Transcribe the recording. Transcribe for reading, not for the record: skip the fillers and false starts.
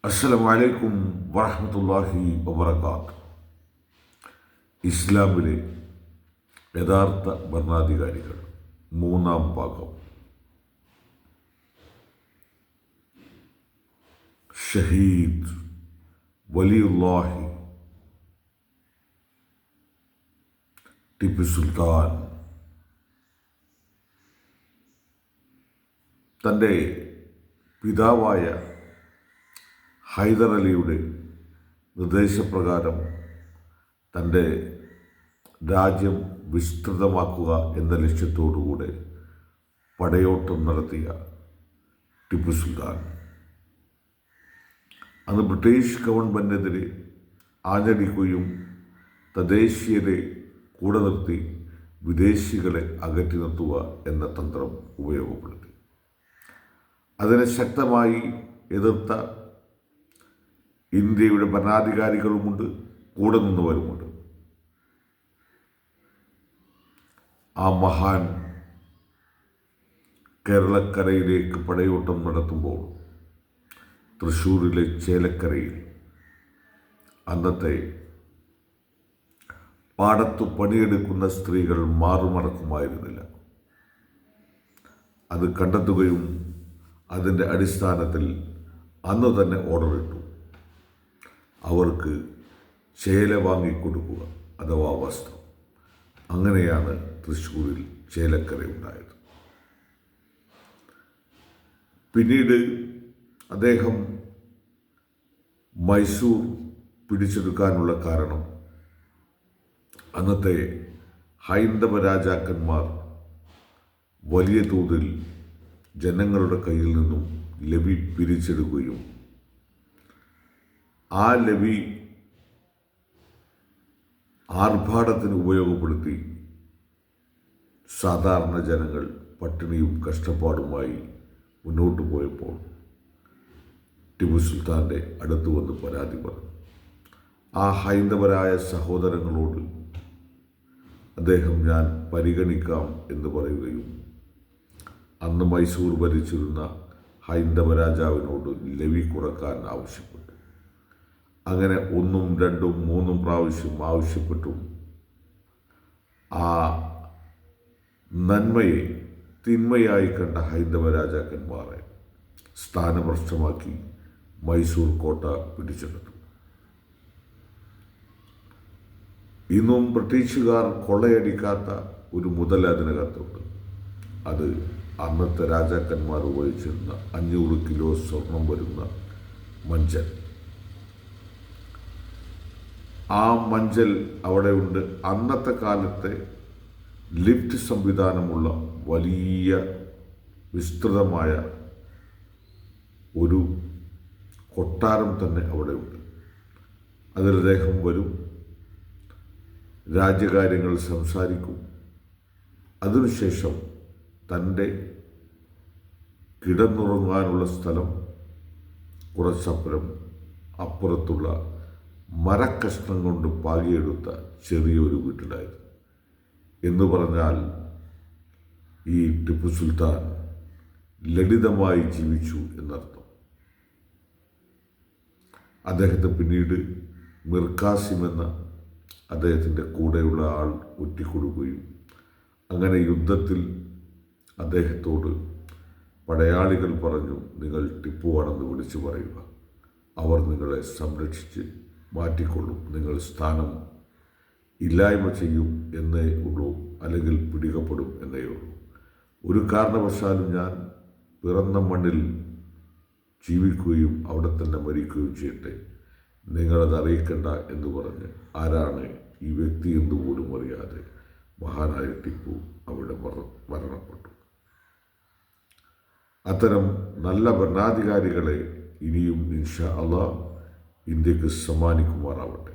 അസ്സലാമു അലൈക്കും വറഹ്മത്തുള്ളാഹി വബറകാത്ത്. ഇസ്ലാമിലെ യഥാർത്ഥ ഭരണാധികാരികൾ, മൂന്നാം ഭാഗം. ഷഹീദ് വലിയുല്ലാഹി ടിപ്പു സുൽത്താൻ തൻ്റെ പിതാവായ ഹൈദർ അലിയുടെ നിർദ്ദേശപ്രകാരം തൻ്റെ രാജ്യം വിസ്തൃതമാക്കുക എന്ന ലക്ഷ്യത്തോടുകൂടെ പടയോട്ടം നടത്തിയ ടിപ്പു സുൽത്താൻ അന്ന് ബ്രിട്ടീഷ് ഗവൺമെൻറ്റിനെതിരെ ആഞ്ഞടിക്കുകയും തദ്ദേശീയരെ കൂടെ നിർത്തി വിദേശികളെ അകറ്റി നിർത്തുക എന്ന തന്ത്രം ഉപയോഗപ്പെടുത്തി. അതിനെ ശക്തമായി എതിർത്ത ഇന്ത്യയുടെ ഭരണാധികാരികളുമുണ്ട്, കൂടെ നിന്നവരുമുണ്ട്. ആ മഹാൻ കേരളക്കരയിലേക്ക് പടയോട്ടം നടത്തുമ്പോൾ തൃശ്ശൂരിലെ ചേലക്കരയിൽ അന്നത്തെ പാടത്തു പണിയെടുക്കുന്ന സ്ത്രീകൾ മാറുമടക്കുമായിരുന്നില്ല. അത് കണ്ടെത്തുകയും അതിൻ്റെ അടിസ്ഥാനത്തിൽ അന്ന് തന്നെ ഓർഡറിട്ടു അവർക്ക് ചേല വാങ്ങിക്കൊടുക്കുക, അഥവാ വസ്ത്രം. അങ്ങനെയാണ് തൃശ്ശൂരിൽ ചേലക്കര ഉണ്ടായത്. പിന്നീട് അദ്ദേഹം മൈസൂർ പിടിച്ചെടുക്കാനുള്ള കാരണം അന്നത്തെ ഹൈന്ദവ രാജാക്കന്മാർ വലിയ തോതിൽ ജനങ്ങളുടെ കയ്യിൽ നിന്നും ലവി പിരിച്ചെടുക്കുകയും ആ ലവി ആർഭാടത്തിന് ഉപയോഗപ്പെടുത്തി സാധാരണ ജനങ്ങൾ പട്ടിണിയും കഷ്ടപ്പാടുമായി മുന്നോട്ട് പോയപ്പോൾ ടിപ്പു സുൽത്താൻ്റെ അടുത്ത് വന്ന് പരാതി പറഞ്ഞു. ആ ഹൈന്ദവരായ സഹോദരങ്ങളോട് അദ്ദേഹം ഞാൻ പരിഗണിക്കാം എന്ന് പറയുകയും അന്ന് മൈസൂർ ഭരിച്ചിരുന്ന ഹൈന്ദവ രാജാവിനോട് ലവി കുറക്കാൻ ആവശ്യപ്പെട്ടു. അങ്ങനെ 1, 2, 3 പ്രാവശ്യം ആവശ്യപ്പെട്ടും ആ നന്മയെ തിന്മയായി കണ്ട ഹൈന്ദവ രാജാക്കന്മാരെ സ്ഥാനഭ്രഷ്ടമാക്കി മൈസൂർ കോട്ട പിടിച്ചെടുത്തു. ഇന്നും ബ്രിട്ടീഷുകാർ കൊള്ളയടിക്കാത്ത ഒരു മുതൽ അതിനകത്തുണ്ട്. അത് അന്നത്തെ രാജാക്കന്മാർ ഉപയോഗിച്ചിരുന്ന 500 കിലോ സ്വർണം വരുന്ന മഞ്ചൽ. ആ മഞ്ചൽ അവിടെ ഉണ്ട്. അന്നത്തെ കാലത്തെ ലിഫ്റ്റ് സംവിധാനമുള്ള വലിയ വിസ്തൃതമായ ഒരു കൊട്ടാരം തന്നെ അവിടെ ഉണ്ട്. അതിൽ അദ്ദേഹം വരും, രാജ്യകാര്യങ്ങൾ സംസാരിക്കും. അതിനുശേഷം തൻ്റെ കിടന്നുറങ്ങാനുള്ള സ്ഥലം കുറച്ചപ്പുറം അപ്പുറത്തുള്ള മരക്കഷ്ണം കൊണ്ട് പാകിയെടുത്ത ചെറിയൊരു വീട്ടിലായിരുന്നു. എന്ന് പറഞ്ഞാൽ ഈ ടിപ്പു സുൽത്താൻ ലളിതമായി ജീവിച്ചു എന്നർത്ഥം. അദ്ദേഹത്തെ പിന്നീട് മിർ ഖാസിം എന്ന അദ്ദേഹത്തിൻ്റെ കൂടെയുള്ള ആൾ ഒറ്റിക്കൊടുക്കുകയും അങ്ങനെ യുദ്ധത്തിൽ അദ്ദേഹത്തോട് പടയാളികൾ പറഞ്ഞു, നിങ്ങൾ ടിപ്പുവാണെന്ന് വിളിച്ചു പറയുക, അവർ നിങ്ങളെ സംരക്ഷിച്ച് മാറ്റിക്കൊള്ളും, നിങ്ങൾ സ്ഥാനം ഇല്ലായ്മ ചെയ്യും എന്നേ ഉള്ളൂ, അല്ലെങ്കിൽ പിടിക്കപ്പെടും എന്നേ ഉള്ളൂ. ഒരു കാരണവശാലും ഞാൻ പിറന്ന മണ്ണിൽ ജീവിക്കുകയും അവിടെ തന്നെ മരിക്കുകയും ചെയ്യട്ടെ, നിങ്ങളത് അറിയിക്കണ്ട എന്ന് പറഞ്ഞ് ആരാണ് ഈ വ്യക്തി എന്നുപോലും അറിയാതെ മഹാനായ ടിപ്പു അവിടെ മരണപ്പെട്ടു. അത്തരം നല്ല ഭരണാധികാരികളെ ഇനിയും ഇൻഷാ അല്ലാഹ് ഇന്ത്യക്ക് സമ്മാനിക്കുമാറാവട്ടെ.